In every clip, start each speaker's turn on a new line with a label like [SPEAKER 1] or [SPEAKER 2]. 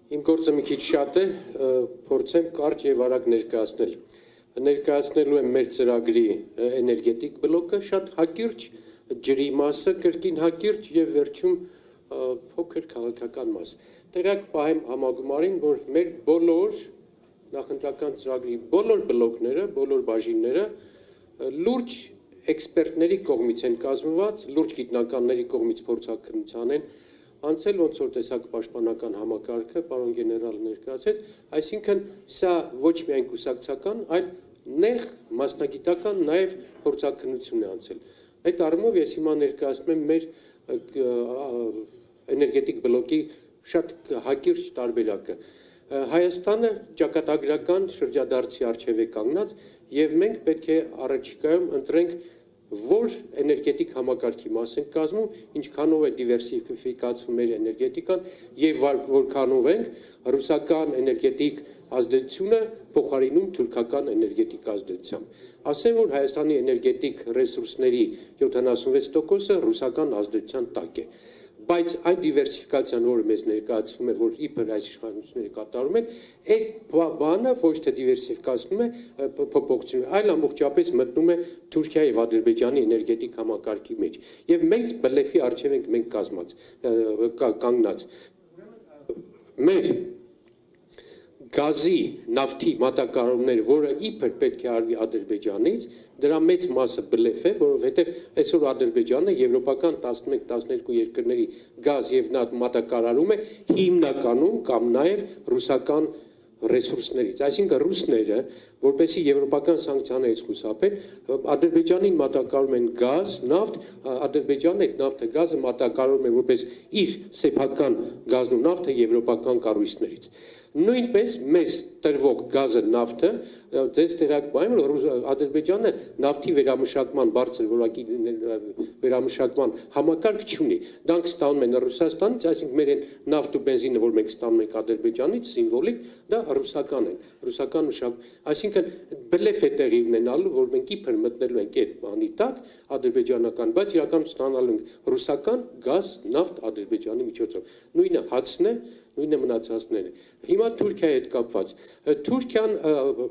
[SPEAKER 1] Իմ գործը մի քիչ շատ է, փորձեմ կարճ եւ արագ ներկայացնել։ Ներկայացնելու եմ մեր ծրագրի էներգետիկ բլոկը, շատ հակիրճ, ջրի մասը, կրկին հակիրճ եւ վերջում փոքր քաղաքական մաս։ Տեղյակ պահեմ համագումարին, որ մեր բոլոր նախընտրական ծրագրի բոլոր բլոկները, բոլոր բաժինները լուրջ էքսպերտների կողմից են կազմված, լուրջ գիտնականների կողմից փորձակնության են անցել, ոնց որ տեսակ պաշտպանական համակարգը, պարոն գեներալ ներկայացրեց, այսինքն սա ոչ միայն կուսակցական, այլ նեղ մասնագիտական նաև փորձակնություն է անցել։ Այդ առումով ես հիմա ներկայացնում եմ մեր էներգետիկ բլոկի շատ հակիրճ տարբերակը։ Հայաստանը ճակատագրական շրջադարձի առջև է կանգնած եւ մենք պետք է առաջիկայում ընտրենք որ էներգետիկ համակարգի մաս ենք կազմում, ինչքանով է դիվերսիֆիկացվում մեր էներգետիկան եւ որքանով ենք ռուսական էներգետիկ ազդեցությունը փոխարինում թուրքական էներգետիկ ազդեցությամբ։ Ասեմ, որ Հայաստանի էներգետիկ ռեսուրսների 76%-ը ռուսական ազդեցության տակ է։ Բայց այն դիվերսիֆիկացիան, որը մեզ ներկայացվում է, որ իբր այս իշխանությունները կատարում են, այդ բանը ոչ թե դիվերսիֆիկացնում է փոփոխություն, այլ ամբողջապես մտնում է Թուրքիայի եւ Ադրբեջանի էներգետիկ համակարգի մեջ։ Եվ մեծ բլեֆի առջև ենք մենք կանգնած։ Մեր գազի, նավթի մատակարարումները, որը իբր պետք է արվի Ադրբեջանից, դրա մեծ մասը բլեֆ է, որովհետև այսօր Ադրբեջանը եվրոպական 11-12 երկրների գազ եւ նավթ մատակարարում է հիմնականում կամ նաեւ ռուսական ռեսուրսներից, այսինքն ռուսները, որպեսզի եվրոպական սանկցիաներից խուսափեն, Ադրբեջանին մատակարարում են գազ, նավթ, Ադրբեջանը այդ նավթը, գազը մատակարարում է որպես իր սեփական գազն ու նավթը եվրոպական կառույցներից։ Նույնպես մեզ տրվող գազը, նավթը, ձեզ տեղյակ պահեմ, որ Ադրբեջանը նավթի վերամշակման բարձր որակի վերամշակման համակարգ չունի։ Դրանք ստանում են Ռուսաստանից, այսինքն մեր այն նավթ ու բենզինը, որ մենք ստանում ենք Ադրբեջանից, սիմվոլիկ, դա ռուսական են, ռուսական մշակ, այսինքն բլեֆ է տեղի ունենալու, որ մենք իբր մտնելու ենք այդ բանի տակ, ադրբեջանական, բայց իրականում ստանալու ենք ռուսական գազ, նավթ Ադրբեջանի միջոցով։ Նույնը հացն է, նույնը մնացածները։ Հիմա Թուրքիայի հետ կապված։ Թուրքիան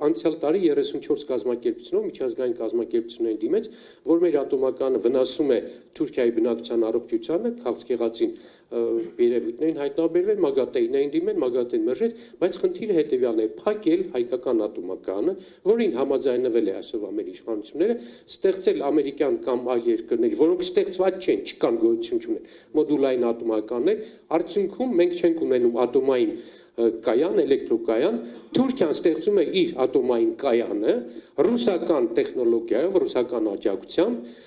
[SPEAKER 1] անցյալ տարի 34 կազմակերպությունով, միջազգային կազմակերպություններին դիմեց, որ մեր ատոմականը վնասում է Թուրքիայի բնակչության առողջությանը, քաղցկեղածին երևույթներին հայտնաբերվել, մագատեին դիմել, մագատեն մերժեց, բայց խնդիրը հետևյալն է՝ փակել հայկական ատոմականը, որին համաձայնվել է այսօրվա մեր իշխանությունները, ստեղծել ամերիկյան կամ այլ երկրների, որոնք ստեղծված չեն, չկան, գոյություն չունեն, մոդուլային ատոմականներ, արդյունքում մենք չենք ունենում ատոմային կայան, էլեկտրոկայան, Թուրքիան ստեղծում է իր ատոմային կայանը ռուսական տեխնոլոգիայով, ռուսական աջակցությամբ,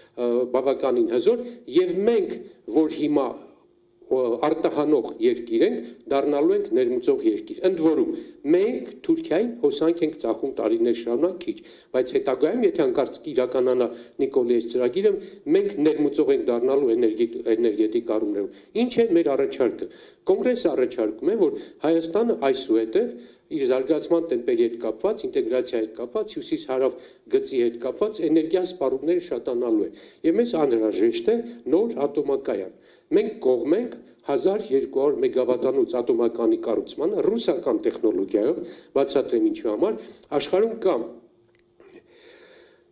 [SPEAKER 1] բավականին հզոր, եւ մենք, որ հիմա արտահանող երկիր ենք, դառնալու ենք ներմուծող երկիր։ Ընդ որում, մենք Թուրքիային հոսանք ենք ծախում տարիներ շարունակ քիչ, բայց հետագայում, եթե հանկարծ իրականանա Նիկոլի ծրագիրը, մենք ներմուծող ենք դառնալու էներգետիկ առումներով։ Ինչ է մեր առաջարկը։ Կոնգրեսը առաջարկում է, որ Հայաստանը այսուհետև իր զարգացման տեմպերի հետ կապված, ինտեգրացիայի հետ կապված, հյուսիս-հարավ գծի հետ կապված էներգիա սպառումները շատանալու է։ Եվ մեզ անհրաժեշտ է նոր ատոմակայան։ Մենք կողմ ենք 1200 մեգավատանոց ատոմականի կառուցմանը ռուսական տեխնոլոգիայով, բացատրեմ ինչու համար, աշխարհում կա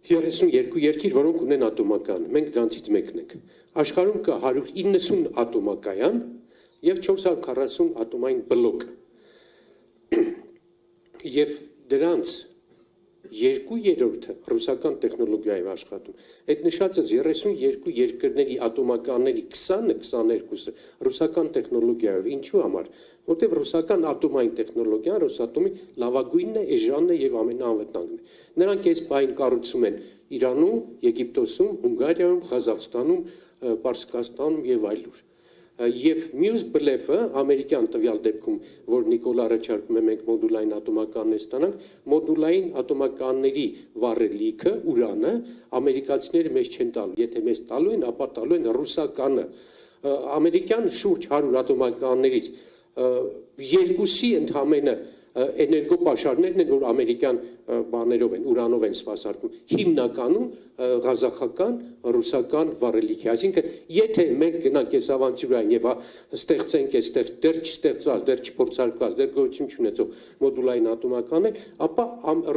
[SPEAKER 1] 32 երկիր, որոնք ունեն ատոմական, մենք դրանցից մեկն ենք։ Աշխարհում կա 190 ատոմակայան եւ 440 ատոմային բլոկ։ Եվ դրանց 2/3-ը ռուսական տեխնոլոգիայով աշխատում։ Այդ նշածս 32 երկրների ատոմականների 20-22-ը ռուսական տեխնոլոգիայով։ Ինչու համար, որտեղ ռուսական ատոմային տեխնոլոգիան Ռոսատոմի լավագույնն է, էժանն է եւ ամենաանվտանգն է։ Նրանք այս բային կառուցում են Իրանում, Եգիպտոսում, Հունգարիայում, Ղազախստանում, Պարսկաստանում եւ այլուր։ Եվ մյուս բլեֆը ամերիկյան տվյալ դեպքում, որ Նիկոլ առաջարկում է մենք մոդուլային ատոմականներ ստանանք, մոդուլային ատոմականների վառելիքը, ուրանը, ամերիկացիները մեզ չեն տալու, եթե մեզ տալու են, ապա տալու են ռուսականը։ Ամերիկյան շուրջ 100 ատոմականներից երկուսի ընդամենը էներգոպաշարներն են, որ ամերիկյան բաներով են, ուրանով են սպասարկում, հիմնականում ղազախական, ռուսական վառելիքի, այսինքն եթե մենք գնանք այս ավանտյուրային եւ ստեղծենք այստեղ դեռ չստեղծված, դեռ չփորձարկված, դեռ գոյություն չունեցող մոդուլային ատոմականներ, ապա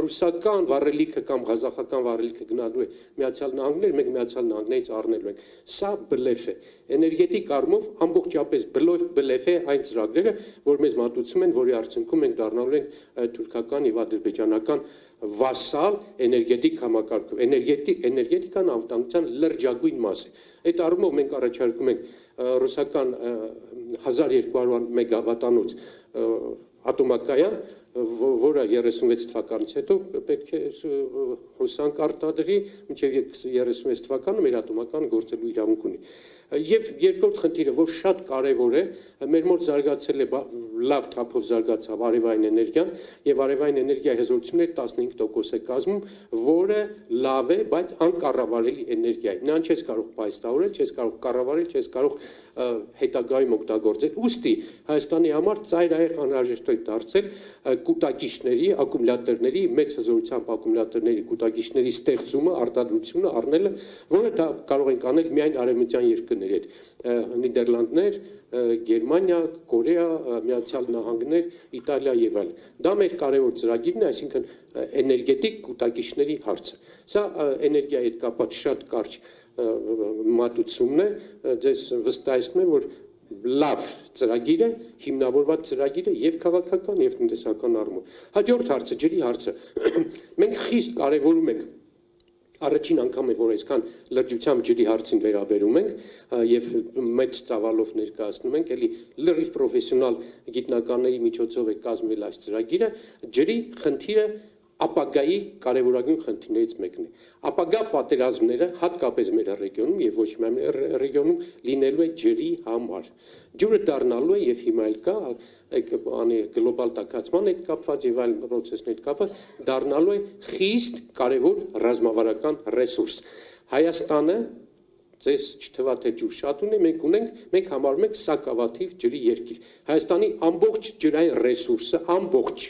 [SPEAKER 1] ռուսական վառելիքը կամ ղազախական վառելիքը գնալու է Միացյալ Նահանգներ, մենք Միացյալ Նահանգներից առնելու ենք։ Սա բլեֆ է, էներգետիկ առումով ամբողջապես բլեֆ է այն ծրագրերը, որ մեզ մատուցում են, որի արդյունքում մենք դառնալու ենք թուրքական եւ ադրբեջանական վասալ էներգետիկ համակարգով, էներգետիկան անվտանգության լրջագույն մաս է։ Այդ առումով մենք առաջարկում ենք ռուսական 1200 մեգավատանոց ատոմակայան, որը 36 թվականից հետո պետք է հոսանք արտադրի, մինչև 36 թվականը մեր ատոմական գործելու իրավունք ունի։ Եվ երկրորդ խնդիրը, որ շատ կարևոր է, մեր մոտ զարգացել է լավ թափով զարգացավ արևային էներգիան եւ արևային էներգիայի հզորությունները 15% է կազմում, որը լավ է, բայց անկառավարելի էներգիա է։ Նրան չես կարող պայստավորել, չես կարող կառավարել, չես կարող հետագայում օգտագործել։ Ուստի Հայաստանի համար ծայրահեղ անհրաժեշտ է դարձել կուտակիչների, ակումուլյատորների, մեծ հզորությամբ ակումուլյատորների կուտակիչների ստեղծումը, արտադրությունը առնելը, որը դա կարող ենք անել միայն արևմտյան երկրների հետ, Նիդերլանդներ, Գերմանիա, Կորեա, Միացյալ Նահանգներ, Իտալիա եւ այլն։ Դա մեր կարևոր ծրագիրն է, այսինքն էներգետիկ կուտակիչների հարցը։ Սա էներգիայի հետ կապված շատ կարճ մատուցումն է, ձեզ վստահեցնում եմ, որ լավ ծրագիր է, հիմնավորված ծրագիր է եւ քաղաքական եւ տնտեսական առումով։ Հաջորդ հարցը, ջրի հարցը։ Մենք խիստ կարևորում ենք Առաջին անգամ է, որ այսքան լրջությամբ ջրի հարցին վերաբերում ենք եւ մեծ ծավալով ներկայացնում ենք, էլի լրիվ պրոֆեսիոնալ գիտնականների միջոցով է կազմվել այս ծրագիրը, ջրի խնդիրը ապագայի կարևորագույն խնդիրներից մեկն է։ Ապագա պատերազմները հատկապես մեր ռեգիոնում եւ ոչ միայն մեր ռեգիոնում լինելու է ջրի համար։ Ջուրը դառնալու է եւ հիմա էլ կա գլոբալ տաքացման հետ կապված եւ այլ process-ների հետ կապված դառնալու է խիստ կարևոր ռազմավարական ռեսուրս։ Հայաստանը Ձեզ չթվա թե ջուր շատ ունի, մենք համարում ենք սակավաթիվ ջրի երկիր։ Հայաստանի ամբողջ ջրային ռեսուրսը ամբողջ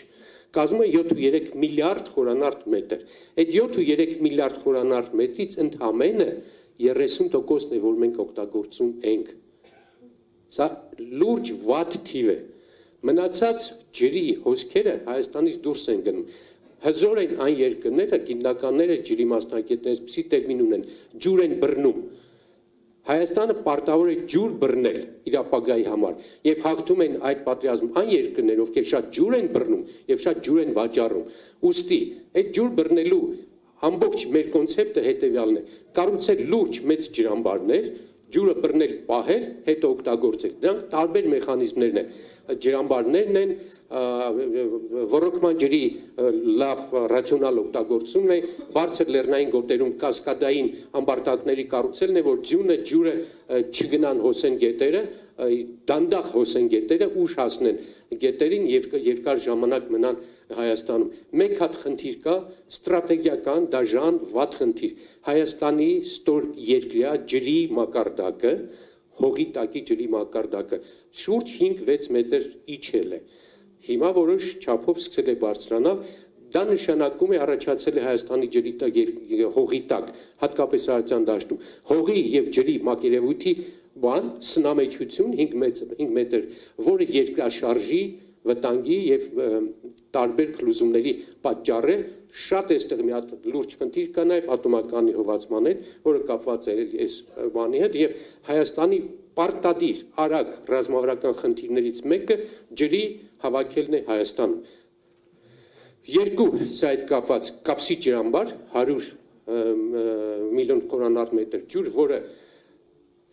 [SPEAKER 1] կազմում է 7.3 միլիարդ խորանարդ մետր։ Այդ 7.3 միլիարդ խորանարդ մետրից ընդամենը 30%-ն է, որ մենք օգտագործում ենք։ Սա լուրջ վատ թիվ է։ Մնացած ջրի հոսքերը Հայաստանից դուրս են գնում։ Հզոր են այն երկրները, գիտնականները, ջրի մասնագետները, այսպիսի տերմին ունեն, ջուր են բռնում։ Հայաստանը պարտավոր է ջուր բռնել իր ապագայի համար եւ հաղթում են այդ պատերազմը այն երկրներ, ովքեր շատ ջուր են բռնում եւ շատ ջուր են վաճառում։ Ուստի այդ ջուր բռնելու ամբողջ մեր կոնցեպտը հետեւյալն է. կառուցել լուրջ մեծ ջրամբարներ, ջուրը բռնել, պահել, հետո օգտագործել։ Դրանք տարբեր մեխանիզմներն են։ Ջրամբարներն են, ոռոգման ջրի լավ ռացիոնալ օգտագործումն է, բարձր լեռնային գոտերում կասկադային ամբարտակների կառուցելն է, որ ջուրը չգնան հոսեն գետերը, դանդաղ հոսեն գետերը, ուշ հասնեն գետերին եւ երկար ժամանակ մնան Հայաստանում։ Մեկ հատ խնդիր կա, ստրատեգիական, դաժան, վատ խնդիր։ Հայաստանի ստոր երկրյա ջրի մակարդակը, հողի տակի ջրի մակարդակը շուրջ 5-6 մետր իջել է։ Հիմա որոշ չափով սկսել է բարձրանալ, դա նշանակում է առաջացել է Հայաստանի ջրի տակ հողի տակ, հատկապես Արարատյան դաշտում, հողի եւ ջրի մակերևույթի սնամեջություն 5 մետր, որը երկրաշարժի, վտանգի եւ տարբեր փլուզումների պատճառ է, շատ էստեղ մի հատ լուրջ խնդիր կա նաեւ ատոմականի հովացման հետ, որը կապված է այս բանի հետ եւ Հայաստանի պարտադիր արագ ռազմավարական խնդիրներից մեկը ջրի հավաքելն է Հայաստանում։ Երկու սա հետ կապված կապսի ջրամբար 100 միլիոն խորանարդ մետր ջուր, որը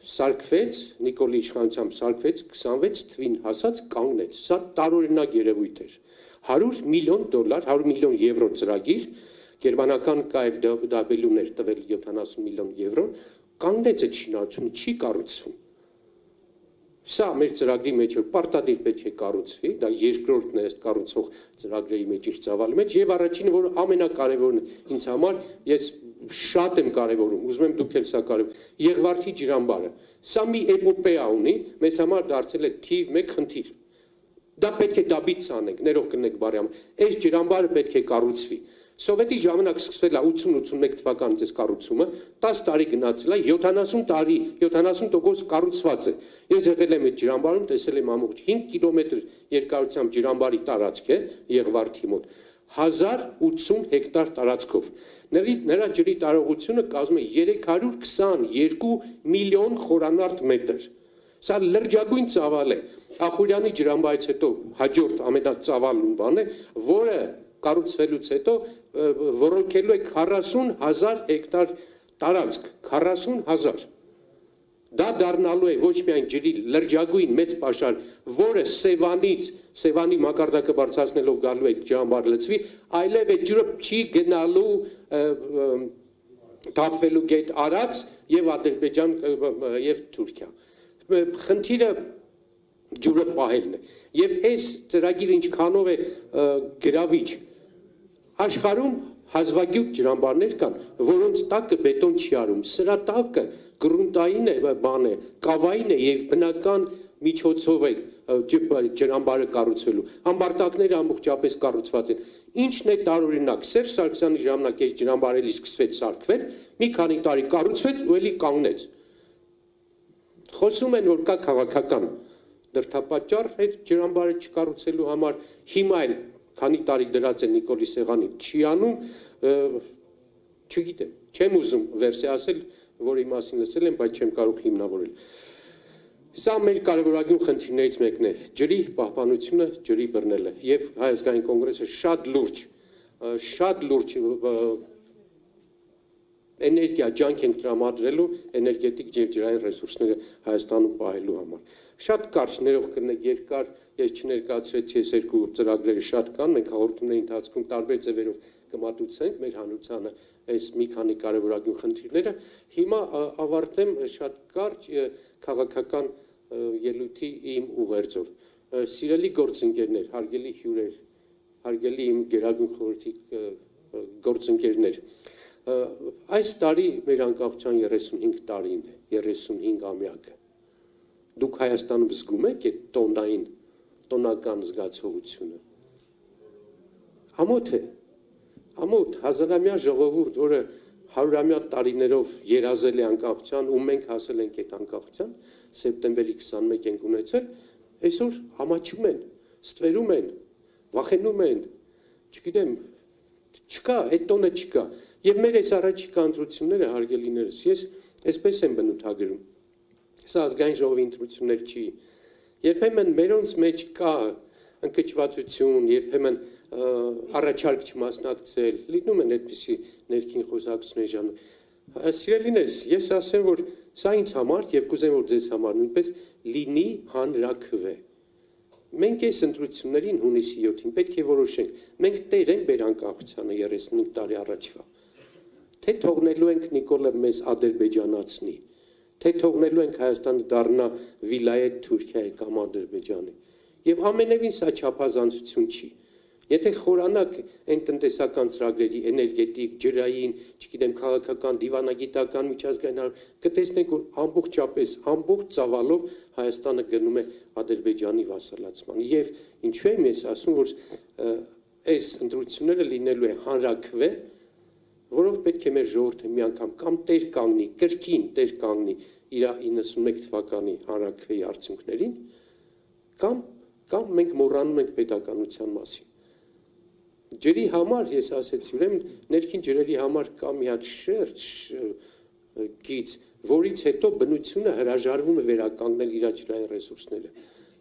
[SPEAKER 1] սարքվեց, Նիկոլի իշխանությամբ սարքվեց, 26 թվին հասած կանգնեց։ Սա տարօրինակ երևույթ էր։ $100 միլիոն, $100 միլիոն եվրո ծրագիր, գերմանական KfW-ն էր տվել 70 միլիոն եվրո, կանգնեց այդ շինարարությունը, չի կառուցվում։ Սա մեր ծրագրի մեջ պարտադիր պետք է կառուցվի, դա երկրորդն է ըստ կառուցող ծրագրերի մեջ իր ծավալի մեջ եւ առաջինը, որ ամենակարևորն է ինձ համար, ես շատ եմ կարևորում, ուզում եմ դուք էլ սա կարևոր, Եղվարդի ջրամբարը։ Սա մի էպոպեա ունի, մեզ համար դարձել է թիվ 1 խնդիր։ Դա պետք է դաբից անենք, ներող կնեք բարյամ։ Այս ջրամբարը պետք է կառուցվի։ Սովետի ժամանակ սկսվել է 80-81 թվականից այս կառուցումը, 10 տարի գնացել է, 70 տարի, 70% կառուցված է։ Ես եղել եմ այդ ջրամբարում, տեսել եմ ամբողջ 5 կիլոմետր երկարությամբ ջրամբարի տարածք է Եղվարդի մոտ, 1080 հեկտար տարածքով։ Նրա ջրի տարողությունը կազմում է 322 միլիոն խորանարդ մետր։ Սա լրջագույն ծավալ է։ Ախուրյանի ջրամբարից հետո հաջորդ ամենածավալուն բան է, որը կառուցվելուց հետո ոռոգելու է 40,000 հեկտար տարածք, 40,000։ Դա դառնալու է ոչ միայն ջրի լրջագույն մեծ պաշար, որը Սևանի մակարդակը բարձրացնելով գալու է ջրամբար լցվի, այլև այդ ջուրը չի գնալու թափվելու գետ Արաքս եւ Ադրբեջան եւ Թուրքիա։ Խնդիրը ջուրը պահելն է։ Եվ այս ծրագիրը ինչքանով է գրավիչ, աշխարհում հազվագյուտ ջրամբարներ կան, որոնց տակը բետոն չի արում, սրա տակը գրունտային է, բան է, կավային է եւ բնական միջոցով է ջրամբարը կառուցվելու։ Ամբարտակները ամբողջապես կառուցված են։ Ինչն է տարօրինակ, Սերժ Սարգսյանի ժամանակ այս ջրամբարը սկսվեց սարքվել, մի քանի տարի կառուցվեց ու էլի կանգնեց։ Խոսում են, որ կա քաղաքական դրդապատճառ այդ ջրամբարը չկառուցելու համար, հիմա էլ քանի տարի դրած է Նիկոլի Սեղանին, չի անում, չգիտեմ, չեմ ուզում վերսի ասել, որի մասին լսել եմ, բայց չեմ կարող հիմնավորել։ Սա մեր կարևորագույն խնդիրներից մեկն է, ջրի պահպանությունը, ջրի բռնելը, եւ Հայ ազգային կոնգրեսը շատ լուրջ էներգիա ջանք ենք տրամադրելու էներգետիկ եւ ջրային ռեսուրսները Հայաստանում պահելու համար։ Շատ կարճ ներող կնեք երկար, ես չներկայացրեցի այս երկու ծրագրերը շատ կան, մենք հաղորդումների ընթացքում տարբեր ձևերով կմատուցենք մեր հանրությանը այս մի քանի կարևորագույն խնդիրները։ Հիմա ավարտեմ շատ կարճ քաղաքական ելույթի իմ ուղերձով։ Սիրելի գործընկերներ, հարգելի հյուրեր, հարգելի իմ գերագույն խորհրդի գործընկերներ, այս տարի մեր անկախության 35 տարին է, 35-ամյակը։ Դուք Հայաստանում զգում եք այդ տոնական զգացողությունը։ Ամոթ է, ամոթ, հազարամյա ժողովուրդ, որը հարյուրամյա տարիներով երազել է անկախության, ու մենք հասել ենք այդ անկախության, սեպտեմբերի 21 ենք ունեցել, այսօր ամաչում են, ստվերում են, վախենում են, չգիտեմ, չկա, այդ տոնը չկա։ Եվ մեր այս առաջիկա ընտրությունները, հարգելիներս, ես այսպես եմ բնութագրում, սա ազգային ժողովի ընտրություններ չի, երբեմն մերոնց մեջ կա ընկճվածություն, երբեմն առաջարկ չմասնակցել, լինում են այդպիսի ներքին խոսակցությունների ժամանակ։ Սիրելիներս, ես ասեմ, որ սա ինձ համար եւ կուզեմ, որ ձեզ համար նույնպես լինի հանրաքվե։ Մենք այս ընտրություններին հունիսի 7-ին պետք է որոշենք, մենք տեր ենք մեր անկախությանը 35 տարի առաջվա, թե թողնելու ենք Նիկոլը մեզ ադրբեջանացնի, թե թողնելու ենք Հայաստանը դառնա վիլայետ Թուրքիայի կամ Ադրբեջանի։ Եվ ամենևին սա չափազանցություն չի։ Եթե խորանաք այն տնտեսական ծրագրերի, էներգետիկ, ջրային, չգիտեմ, քաղաքական, դիվանագիտական, միջազգային, կտեսնենք, որ ամբողջապես, ամբողջ ծավալով Հայաստանը գնում է Ադրբեջանի վասալացման։ Եվ ինչու եմ ես ասում, որ այս ընտրությունները լինելու է հանրաքվե, որով պետք է մեր ժողովուրդը մի անգամ կամ տեր կանգնի, կրկին տեր կանգնի իր 91 թվականի հանրաքվեի արդյունքներին, կամ մենք մոռանում ենք պետականության մասին։ Ջրի համար, ես ասեցի, ուրեմն ներքին ջրերի համար կա մի հատ շերտ գիծ, որից հետո բնությունը հրաժարվում է վերականգնել իր ջրային ռեսուրսները։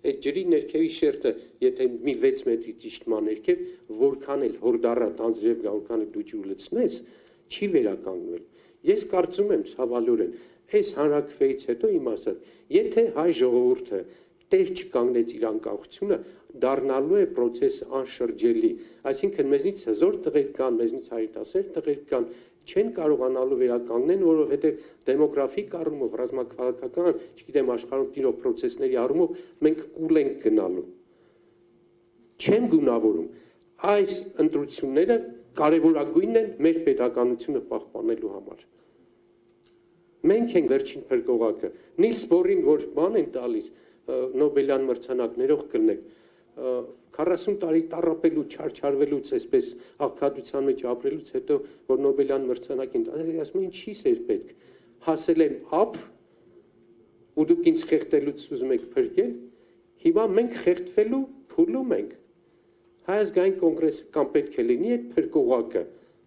[SPEAKER 1] Այդ ջրի ներքևի շերտը, եթե մի 6 մետրի ճիշտման ներքև, որքան էլ հորդառատ անձրև գա, որքան էլ դու ջուր լցնես, չի վերականգնվել։ Ես կարծում եմ ցավալորեն, այս հանրաքվեից հետո իմ ասած, եթե հայ ժողովուրդը տեր չկանգնեց իր անկախությունը, դառնալու է process անշրջելի, այսինքն մեզնից հզոր տղեր կան, մեզնից հայրենասեր տղեր կան, չեն կարողանալու վերականգնեն, որովհետև դեմոգրաֆիկ առումով, ռազմաքաղաքական, չգիտեմ, աշխարհում տիրող process-ների առումով մենք կուլ ենք գնալու։ Չեմ գունավորում, այս ընտրությունները կարևորագույնն են մեր պետականությունը պահպանելու համար։ Մենք ենք վերջին փրկողակը։ Նիլս Բորին, որ բան են տալիս, Նոբելյան մրցանակ ներող կլնեք, 40 տարի տառապելու, չարչարվելուց, այսպես աղքատության մեջ ապրելուց հետո, որ Նոբելյան մրցանակին, ասում են, ինչի սեր պետք, հասել եմ ափ, ու դուք ինձ խեղդելուց ուզում եք փրկել, հիմա մենք խեղդվելու փուլում ենք։ Հայ ազգային կոնգրեսը կամ պետք է լինի այդ փրկողակը,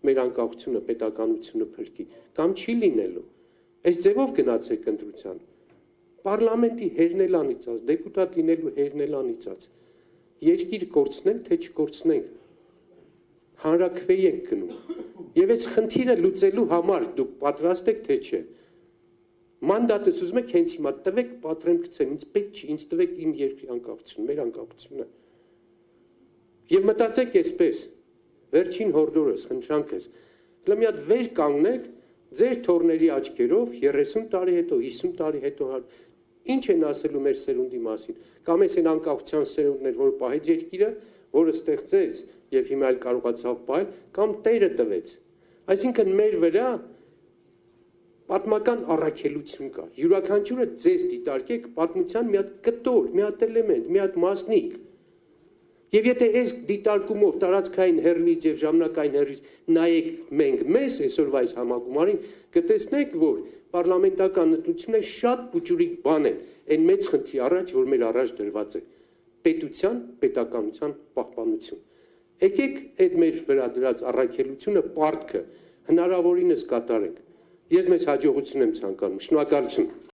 [SPEAKER 1] մեր անկախությունը, պետականությունը փրկի, կամ չի լինելու։ Այս ձևով գնացեք ընտրության։ Պարլամենտի հերն էլ անիծած, դեպուտատ լինելու հերն էլ անիծած։ Երկիր կորցնենք, թե չկորցնենք, հանրաքվեի ենք գնում։ Եվ այս խնդիրը լուծելու համար դուք պատրաստ եք, թե չէ։ Մանդատս ուզում եք հենց հիմա տվեք, պատրեմ գցեմ, ինձ պետք չի, ինձ տվեք իմ երկրի անկախությունը, մեր անկախությունը։ Եվ մտածեք այսպես, վերջին հորդորս, խնդրանքս, հələ մի հատ վեր կանգնեք, ձեր թորների աչքերով 30 տարի հետո, 50 տարի հետո ինչ են ասելու մեր սերունդի մասին, կամ այս են անկախության սերունդներ, որ պահեց երկիրը, որը ստեղծեց եւ հիմա էլ կարողացավ պահել, կամ Տերը տվեց։ Այսինքն մեր վրա պատմական առաքելություն կա։ Յուրաքանչյուրը ձեզ դիտարկեք պատմության մի հատ կտոր, մի հատ էլեմենտ, մի հատ մասնիկ։ Եվ եթե այս դիտարկումով տարածքային հեռվից եւ ժամանակային հեռվից նայեք մենք մեզ այսօրվա այս համագումարին, կտեսնեք, որ պարլամենտական ընտրությունները շատ փոճուրիկ բան են, այն մեծ խնդրի առաջ, որ մեր առաջ դրված է, պետության, պետականության պահպանություն։ Եկեք այդ մեր վրա դրած առաքելությունը, պարտքը հնարավորինս կատարենք։ Ես մեծ հաջողություն եմ ցանկանում։ Շնորհակալություն։